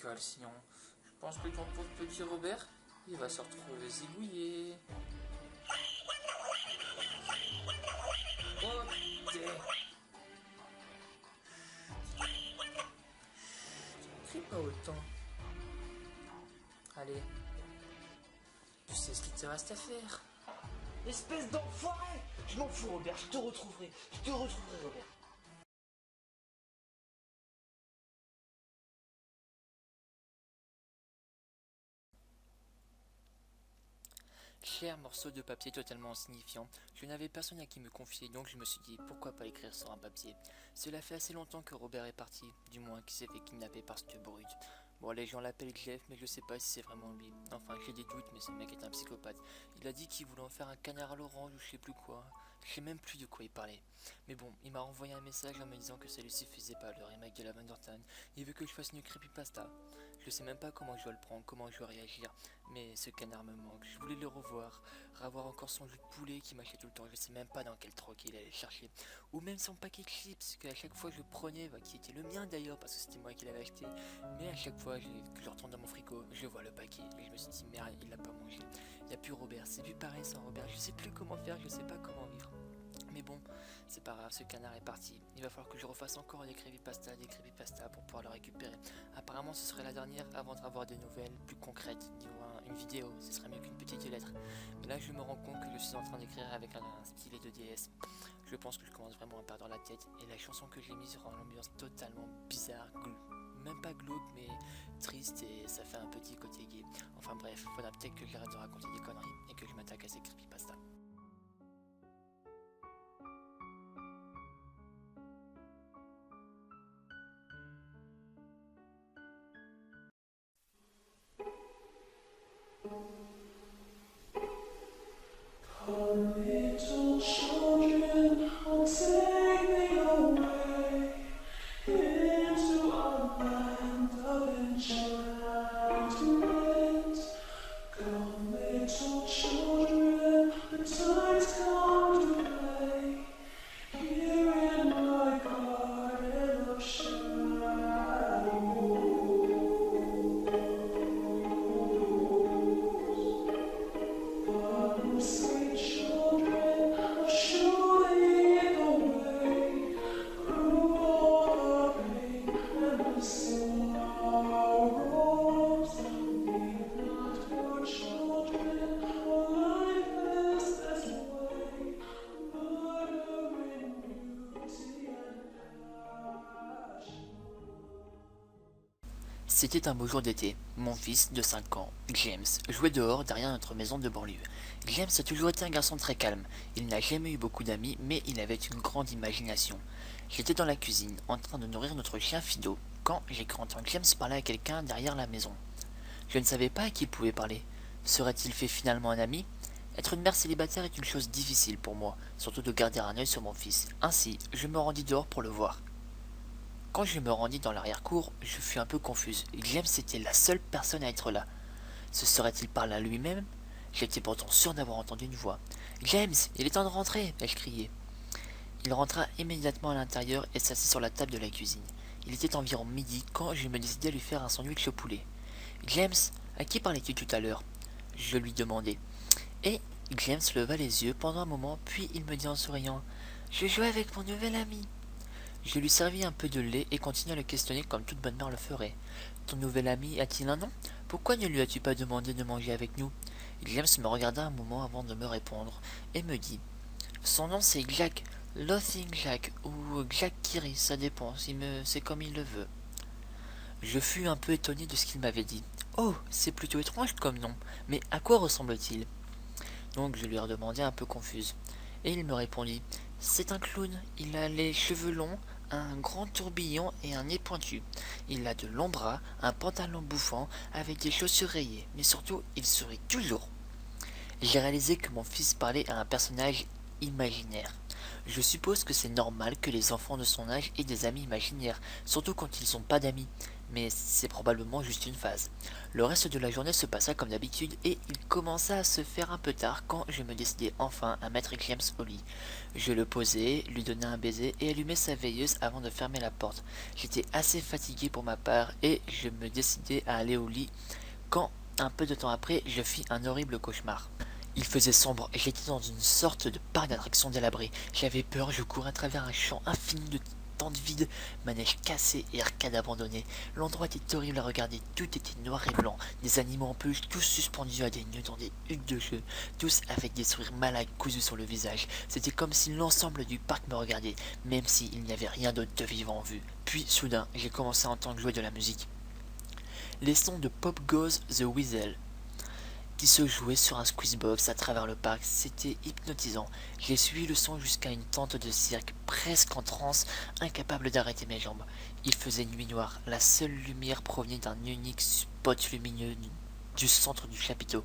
l'école, sinon je pense que ton pauvre petit Robert, il va se retrouver zigouillé. Ok. Crie pas autant. Allez, tu sais ce qu'il te reste à faire. Espèce d'enfoiré! Je m'en fous, Robert, je te retrouverai, Robert. Cher morceau de papier totalement insignifiant, je n'avais personne à qui me confier, donc je me suis dit pourquoi pas écrire sur un papier. Cela fait assez longtemps que Robert est parti, du moins qu'il s'est fait kidnapper par cette brute. Bon, les gens l'appellent Jeff, mais je sais pas si c'est vraiment lui. Enfin, j'ai des doutes, mais ce mec est un psychopathe. Il a dit qu'il voulait en faire un canard à l'orange ou je sais plus quoi. Je sais même plus de quoi il parlait. Mais bon, il m'a renvoyé un message en me disant que ça lui suffisait pas, le remake de la Vanderton. Il veut que je fasse une creepypasta. Je sais même pas comment je dois le prendre, comment je dois réagir. Mais ce canard me manque, je voulais le revoir, encore son jus de poulet qui m'achetait tout le temps, je sais même pas dans quel troc il allait chercher. Ou même son paquet de chips qu'à chaque fois je prenais, qui était le mien d'ailleurs parce que c'était moi qui l'avais acheté. Mais à chaque fois que je retourne dans mon frigo, je vois le paquet et je me suis dit merde, il l'a pas mangé. Il n'y a plus Robert, c'est plus pareil sans Robert, je sais plus comment faire, je sais pas comment vivre. Mais bon, c'est pas grave, ce canard est parti. Il va falloir que je refasse encore des creepypasta pour pouvoir le récupérer. Apparemment, ce serait la dernière avant d'avoir des nouvelles plus concrètes. Une vidéo, ce serait mieux qu'une petite lettre. Mais là, je me rends compte que je suis en train d'écrire avec un stylet de DS. Je pense que je commence vraiment à perdre la tête. Et la chanson que j'ai mise rend l'ambiance totalement bizarre, même pas glauque, mais triste et ça fait un petit côté gay. Enfin bref, faudra peut-être que j'arrête de raconter des conneries et que je m'attaque à ces creepypasta. Come, little children, I'll take me away into a land of enchantment. Come, little children, the time's come to play here in my garden of shadows. Sweet children are shooing away through all the pain and the sorrows. Leave not your children lifeless this way, murdering beauty and passion. C'était un beau jour d'été. Mon fils, de 5 ans, James, jouait dehors derrière notre maison de banlieue. James a toujours été un garçon très calme. Il n'a jamais eu beaucoup d'amis, mais il avait une grande imagination. J'étais dans la cuisine, en train de nourrir notre chien Fido, quand j'ai cru entendre James parler à quelqu'un derrière la maison. Je ne savais pas à qui il pouvait parler. Serait-il fait finalement un ami? Être une mère célibataire est une chose difficile pour moi, surtout de garder un œil sur mon fils. Ainsi, je me rendis dehors pour le voir. Quand je me rendis dans l'arrière-cour, je fus un peu confuse. James était la seule personne à être là. Se serait-il parlé à lui-même? J'étais pourtant sûr d'avoir entendu une voix. « James, il est temps de rentrer !» ai-je crié. Il rentra immédiatement à l'intérieur et s'assit sur la table de la cuisine. Il était environ midi quand je me décidai à lui faire un sandwich au poulet. « James, à qui parlais-tu tout à l'heure » je lui demandai. Et James leva les yeux pendant un moment, puis il me dit en souriant « Je jouais avec mon nouvel ami !» Je lui servis un peu de lait et continuai à le questionner comme toute bonne mère le ferait. « Ton nouvel ami a-t-il un nom? Pourquoi ne lui as-tu pas demandé de manger avec nous ?» James me regarda un moment avant de me répondre et me dit « Son nom c'est Jack, Lothing Jack ou Jack Kiri, ça dépend, c'est comme il le veut. » Je fus un peu étonné de ce qu'il m'avait dit. « Oh, c'est plutôt étrange comme nom, mais à quoi ressemble-t-il » Donc je lui redemandai un peu confuse. Et il me répondit « C'est un clown, il a les cheveux longs, un grand tourbillon et un nez pointu. Il a de longs bras, un pantalon bouffant avec des chaussures rayées, mais surtout il sourit toujours. » J'ai réalisé que mon fils parlait à un personnage imaginaire. Je suppose que c'est normal que les enfants de son âge aient des amis imaginaires, surtout quand ils n'ont pas d'amis. mais c'est probablement juste une phase. Le reste de la journée se passa comme d'habitude et il commença à se faire un peu tard quand je me décidai enfin à mettre James au lit. Je le posai, lui donnai un baiser et allumai sa veilleuse avant de fermer la porte. J'étais assez fatigué pour ma part et je me décidai à aller au lit quand, un peu de temps après, je fis un horrible cauchemar. Il faisait sombre et j'étais dans une sorte de parc d'attractions délabré. J'avais peur, je courais à travers un champ infini de tentes vides, manèges cassés et arcades abandonnées. L'endroit était horrible à regarder, tout était noir et blanc, des animaux en peluche, tous suspendus à des nœuds dans des huttes de jeu, tous avec des sourires malades cousus sur le visage. C'était comme si l'ensemble du parc me regardait, même s'il n'y avait rien d'autre de vivant en vue. Puis, soudain, j'ai commencé à entendre jouer de la musique. Les sons de Pop Goes the Weasel, qui se jouait sur un squeezebox à travers le parc, c'était hypnotisant. J'ai suivi le son jusqu'à une tente de cirque, presque en transe, incapable d'arrêter mes jambes. Il faisait nuit noire, la seule lumière provenait d'un unique spot lumineux du centre du chapiteau.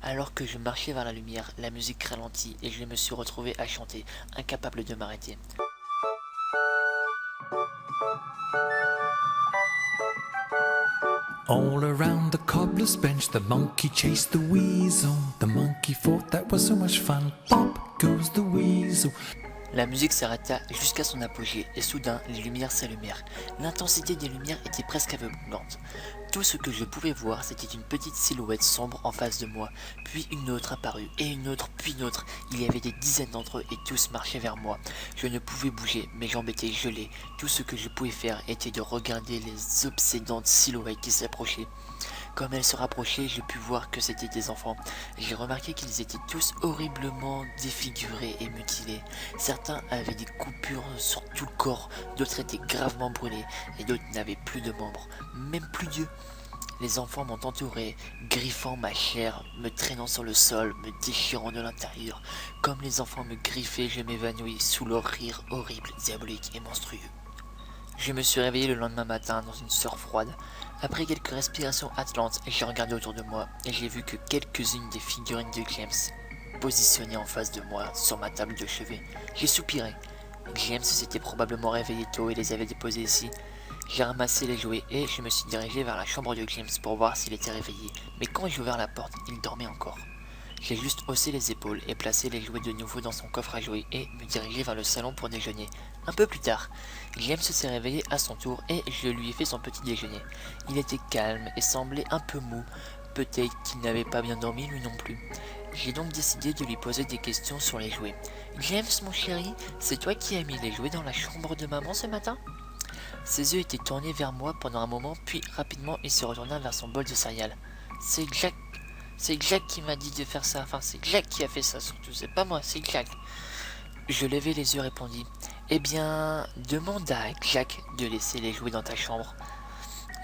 Alors que je marchais vers la lumière, la musique ralentit et je me suis retrouvé à chanter, incapable de m'arrêter. All around the cobbler's bench, the monkey chased the weasel. The monkey thought that was so much fun. Pop goes the weasel. La musique s'arrêta jusqu'à son apogée et soudain les lumières s'allumèrent. L'intensité des lumières était presque aveuglante. Tout ce que je pouvais voir, c'était une petite silhouette sombre en face de moi, puis une autre apparut, et une autre, puis une autre. Il y avait des dizaines d'entre eux et tous marchaient vers moi. Je ne pouvais bouger, mes jambes étaient gelées. Tout ce que je pouvais faire était de regarder les obsédantes silhouettes qui s'approchaient. Comme elles se rapprochaient, je pus voir que c'étaient des enfants. J'ai remarqué qu'ils étaient tous horriblement défigurés et mutilés. Certains avaient des coupures sur tout le corps, d'autres étaient gravement brûlés, et d'autres n'avaient plus de membres, même plus d'yeux. Les enfants m'ont entouré, griffant ma chair, me traînant sur le sol, me déchirant de l'intérieur. Comme les enfants me griffaient, je m'évanouis sous leur rire horrible, diabolique et monstrueux. Je me suis réveillé le lendemain matin dans une sueur froide. Après quelques respirations atlantes, j'ai regardé autour de moi et j'ai vu que quelques-unes des figurines de James positionnées en face de moi sur ma table de chevet. J'ai soupiré. James s'était probablement réveillé tôt et les avait déposées ici. J'ai ramassé les jouets et je me suis dirigé vers la chambre de James pour voir s'il était réveillé. Mais quand j'ai ouvert la porte, il dormait encore. J'ai juste haussé les épaules et placé les jouets de nouveau dans son coffre à jouets et me dirigé vers le salon pour déjeuner. Un peu plus tard, James s'est réveillé à son tour et je lui ai fait son petit déjeuner. Il était calme et semblait un peu mou, peut-être qu'il n'avait pas bien dormi lui non plus. J'ai donc décidé de lui poser des questions sur les jouets. « James, mon chéri, c'est toi qui as mis les jouets dans la chambre de maman ce matin ?» Ses yeux étaient tournés vers moi pendant un moment, puis rapidement il se retourna vers son bol de céréales. « C'est Jack qui m'a dit de faire ça, enfin c'est Jack qui a fait ça surtout, c'est pas moi, c'est Jack. » Je levai les yeux et répondis. « Eh bien, demande à Jack de laisser les jouets dans ta chambre. »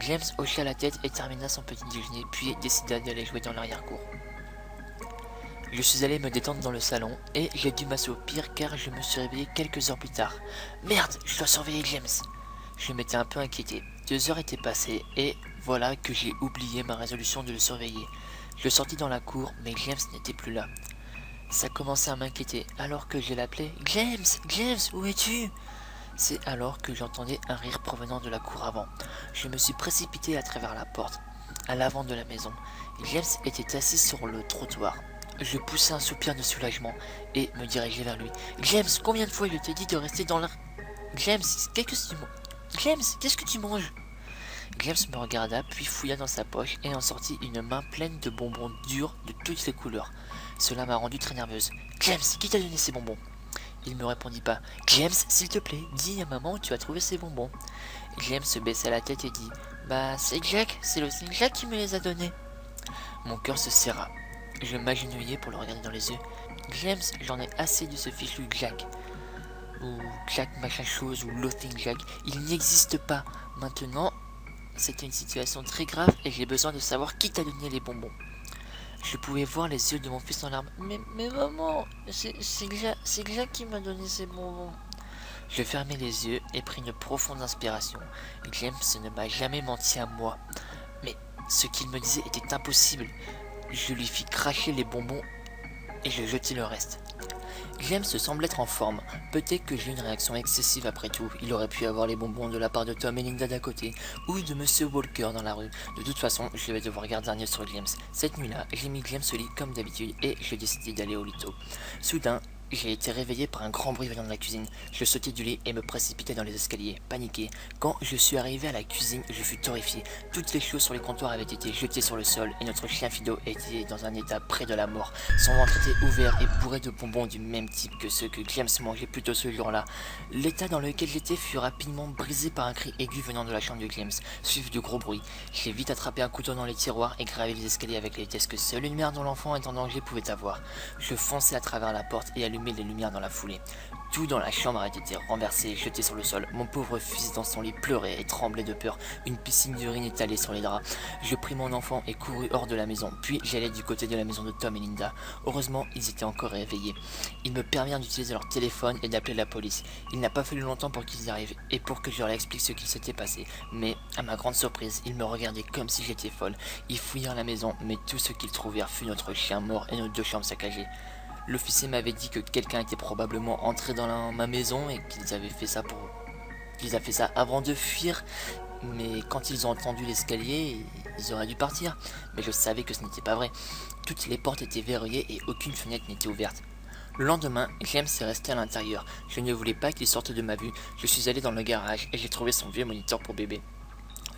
James hocha la tête et termina son petit déjeuner, puis décida d'aller jouer dans l'arrière-cour. Je suis allé me détendre dans le salon, et j'ai dû m'assoupir car je me suis réveillé quelques heures plus tard. « Merde, je dois surveiller James !» Je m'étais un peu inquiété. 2 heures étaient passées, et voilà que j'ai oublié ma résolution de le surveiller. Je sortis dans la cour, mais James n'était plus là. Ça commençait à m'inquiéter, alors que je l'appelais « James, James, où es-tu » C'est alors que j'entendais un rire provenant de la cour avant. Je me suis précipité à travers la porte, à l'avant de la maison. James était assis sur le trottoir. Je poussai un soupir de soulagement et me dirigeai vers lui. « James, combien de fois je t'ai dit de rester dans la... James, qu'est-ce que tu manges ?» James me regarda, puis fouilla dans sa poche et en sortit une main pleine de bonbons durs de toutes les couleurs. Cela m'a rendu très nerveuse. « James, qui t'a donné ces bonbons ?» Il ne me répondit pas. « James, s'il te plaît, dis à maman où tu as trouvé ces bonbons. » James se baissa la tête et dit « Bah, c'est Jack, c'est le Jack qui me les a donnés. » Mon cœur se serra. Je m'agenouillai pour le regarder dans les yeux. « James, j'en ai assez de ce fichu Jack. » Ou Jack machin chose, ou Loathing Jack. Il n'existe pas. Maintenant, c'était une situation très grave et j'ai besoin de savoir qui t'a donné les bonbons. Je pouvais voir les yeux de mon fils en larmes. Mais maman, c'est Jack qui m'a donné ces bonbons. Je fermai les yeux et pris une profonde inspiration. James ne m'a jamais menti à moi. Mais ce qu'il me disait était impossible. Je lui fis cracher les bonbons et je jetai le reste. James semble être en forme. Peut-être que j'ai une réaction excessive après tout. Il aurait pu avoir les bonbons de la part de Tom et Linda d'à côté, ou de Monsieur Walker dans la rue. De toute façon, je vais devoir garder un œil sur James. Cette nuit-là, j'ai mis James au lit comme d'habitude et j'ai décidé d'aller au lito. Soudain, j'ai été réveillé par un grand bruit venant de la cuisine. Je sautai du lit et me précipitai dans les escaliers, paniqué. Quand je suis arrivé à la cuisine, je fus horrifié. Toutes les choses sur les comptoirs avaient été jetées sur le sol et notre chien Fido était dans un état près de la mort. Son ventre était ouvert et bourré de bonbons du même type que ceux que James mangeait plus tôt ce jour-là. L'état dans lequel j'étais fut rapidement brisé par un cri aigu venant de la chambre de James, suivi de gros bruits. J'ai vite attrapé un couteau dans les tiroirs et gravé les escaliers avec les vitesses que seule une mère dont l'enfant est en danger pouvait avoir. Je fonçai à travers la porte et allumai les lumières dans la foulée. Tout dans la chambre avait été renversé et jeté sur le sol. Mon pauvre fils dans son lit pleurait et tremblait de peur. Une piscine d'urine étalée sur les draps. Je pris mon enfant et courus hors de la maison. Puis j'allai du côté de la maison de Tom et Linda. Heureusement, ils étaient encore réveillés. Ils me permirent d'utiliser leur téléphone et d'appeler la police. Il n'a pas fallu longtemps pour qu'ils y arrivent et pour que je leur explique ce qu'il s'était passé. Mais, à ma grande surprise, ils me regardaient comme si j'étais folle. Ils fouillèrent la maison, mais tout ce qu'ils trouvèrent fut notre chien mort et nos 2 chambres saccagées. L'officier m'avait dit que quelqu'un était probablement entré dans ma maison et qu'ils avaient fait ça avant de fuir. Mais quand ils ont entendu l'escalier, ils auraient dû partir. Mais je savais que ce n'était pas vrai. Toutes les portes étaient verrouillées et aucune fenêtre n'était ouverte. Le lendemain, James est resté à l'intérieur. Je ne voulais pas qu'il sorte de ma vue. Je suis allé dans le garage et j'ai trouvé son vieux moniteur pour bébé.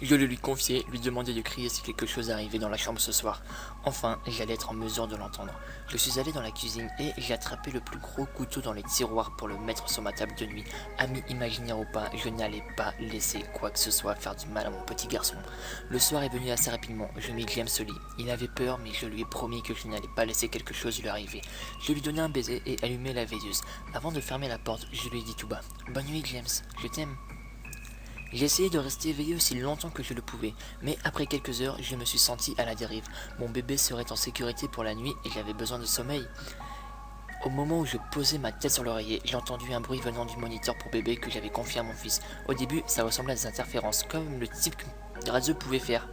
Je le lui confiai, lui demandai de crier si quelque chose arrivait dans la chambre ce soir. Enfin, j'allais être en mesure de l'entendre. Je suis allé dans la cuisine et j'ai attrapé le plus gros couteau dans les tiroirs pour le mettre sur ma table de nuit. Ami imaginaire ou pas, je n'allais pas laisser quoi que ce soit faire du mal à mon petit garçon. Le soir est venu assez rapidement. Je mis James au lit. Il avait peur, mais je lui ai promis que je n'allais pas laisser quelque chose lui arriver. Je lui donnai un baiser et allumai la veilleuse. Avant de fermer la porte, je lui ai dit tout bas: « Bonne nuit, James, je t'aime. » J'ai essayé de rester éveillé aussi longtemps que je le pouvais, mais après quelques heures, je me suis senti à la dérive. Mon bébé serait en sécurité pour la nuit et j'avais besoin de sommeil. Au moment où je posais ma tête sur l'oreiller, j'ai entendu un bruit venant du moniteur pour bébé que j'avais confié à mon fils. Au début, ça ressemblait à des interférences, comme le type que radio pouvait faire.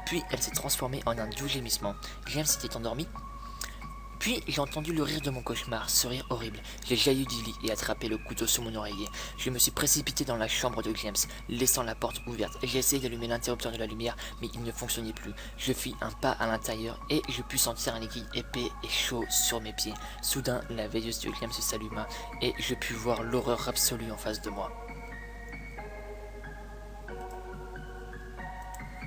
Puis, elle s'est transformée en un doux gémissement. James s'était endormi. Puis j'ai entendu le rire de mon cauchemar, ce rire horrible. J'ai jailli du lit et attrapé le couteau sous mon oreiller. Je me suis précipité dans la chambre de James, laissant la porte ouverte. J'ai essayé d'allumer l'interrupteur de la lumière, mais il ne fonctionnait plus. Je fis un pas à l'intérieur et je pus sentir un liquide épais et chaud sur mes pieds. Soudain, la veilleuse de James s'alluma et je pus voir l'horreur absolue en face de moi.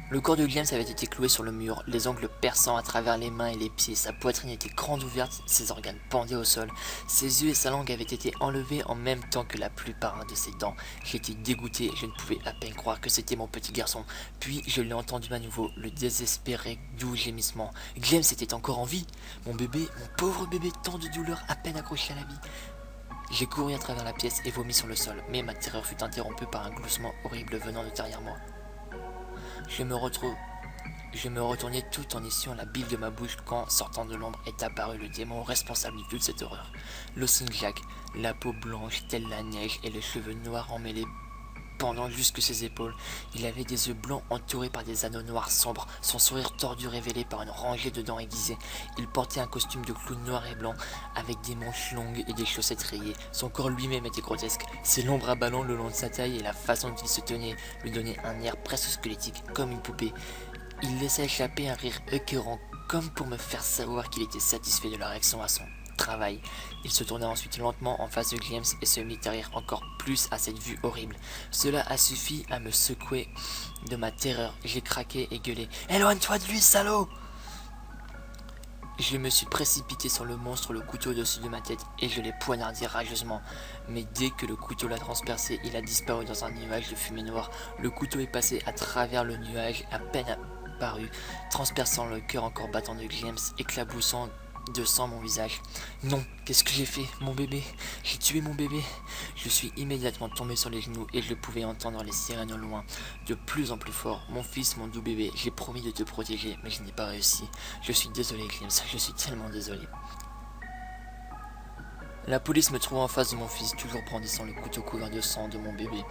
Le corps de James avait été cloué sur le mur, les ongles perçant à travers les mains et les pieds. Sa poitrine était grande ouverte, ses organes pendaient au sol. Ses yeux et sa langue avaient été enlevés en même temps que la plupart de ses dents. J'étais dégoûté, je ne pouvais à peine croire que c'était mon petit garçon. Puis je l'ai entendu à nouveau, le désespéré doux gémissement. James était encore en vie. Mon bébé, mon pauvre bébé, tant de douleur, à peine accroché à la vie. J'ai couru à travers la pièce et vomi sur le sol, mais ma terreur fut interrompue par un gloussement horrible venant de derrière moi. Je me retournais tout en essuyant la bile de ma bouche quand, sortant de l'ombre, est apparu le démon responsable de toute cette horreur. L'Osing Jack, la peau blanche telle la neige et les cheveux noirs emmêlés pendant jusque ses épaules. Il avait des yeux blancs entourés par des anneaux noirs sombres, son sourire tordu révélé par une rangée de dents aiguisées. Il portait un costume de clown noir et blanc, avec des manches longues et des chaussettes rayées. Son corps lui-même était grotesque. Ses longs bras ballants le long de sa taille et la façon dont il se tenait lui donnait un air presque squelettique, comme une poupée. Il laissa échapper un rire écœurant, comme pour me faire savoir qu'il était satisfait de la réaction à son travail. Il se tourna ensuite lentement en face de James et se mit à rire encore plus à cette vue horrible. Cela a suffi à me secouer de ma terreur. J'ai craqué et gueulé: « Éloigne-toi de lui, salaud !» Je me suis précipité sur le monstre, le couteau au-dessus de ma tête, et je l'ai poignardé rageusement. Mais dès que le couteau l'a transpercé, il a disparu dans un nuage de fumée noire. Le couteau est passé à travers le nuage, à peine apparu, transperçant le cœur encore battant de James, éclaboussant de sang mon visage. Non, qu'est-ce que j'ai fait? Mon bébé, j'ai tué mon bébé. Je suis immédiatement tombé sur les genoux et je pouvais entendre les sirènes au loin, de plus en plus fort. Mon fils, mon doux bébé, j'ai promis de te protéger, mais je n'ai pas réussi. Je suis désolé, James, je suis tellement désolé. La police me trouve en face de mon fils, toujours brandissant le couteau couvert de sang de mon bébé.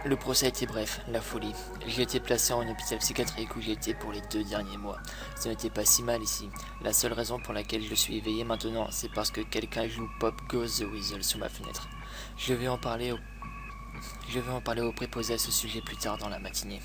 Le procès était bref, la folie. J'ai été placé en hôpital psychiatrique où j'ai été pour les 2 derniers mois. Ce n'était pas si mal ici. La seule raison pour laquelle je suis éveillé maintenant, c'est parce que quelqu'un joue Pop Goes the Weasel sous ma fenêtre. Je vais en parler au préposé à ce sujet plus tard dans la matinée.